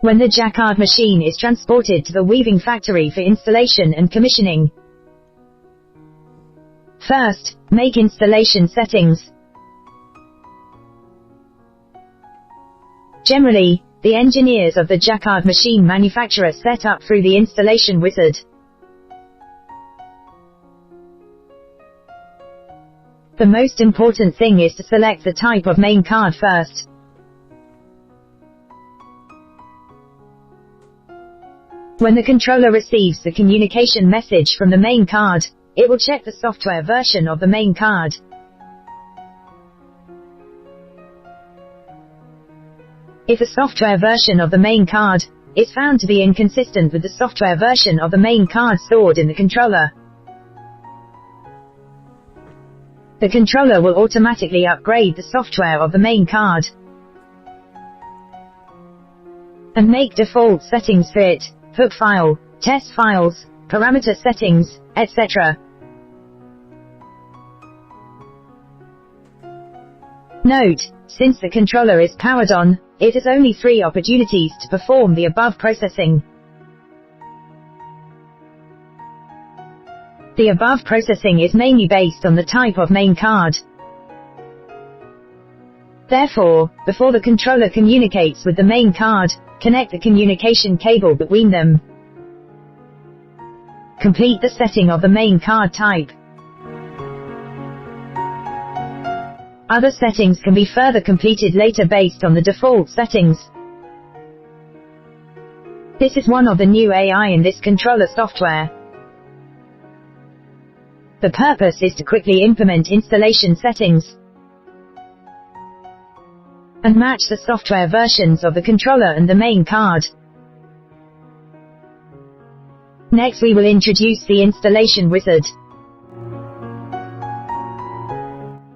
when the Jacquard machine is transported to the weaving factory for installation and commissioning. First, make installation settings. Generally, the engineers of the Jacquard machine manufacturer set up through the installation wizard. The most important thing is to select the type of main card first. When the controller receives the communication message from the main card, it will check the software version of the main card. If a software version of the main card is found to be inconsistent with the software version of the main card stored in the controller, the controller will automatically upgrade the software of the main card and make default settings for it, hook file, test files, parameter settings, etc. Note, since the controller is powered on, it has only 3 opportunities to perform the above processing. The above processing is mainly based on the type of main card. Therefore, before the controller communicates with the main card, connect the communication cable between them. Complete the setting of the main card type. Other settings can be further completed later based on the default settings. This is one of the new AI in this controller software. The purpose is to quickly implement installation settings and match the software versions of the controller and the main card. Next we will introduce the installation wizard.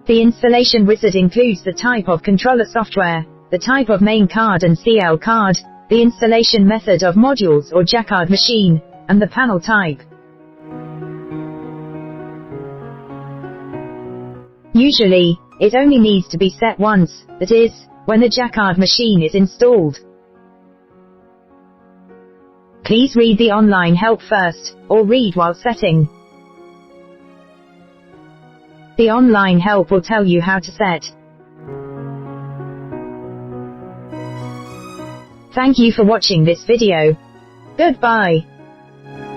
The installation wizard includes the type of controller software, the type of main card and CL card, the installation method of modules or Jacquard machine, and the panel type. Usually, it only needs to be set once, that is, when the Jacquard machine is installed. Please read the online help first, or read while setting. The online help will tell you how to set. Thank you for watching this video. Goodbye.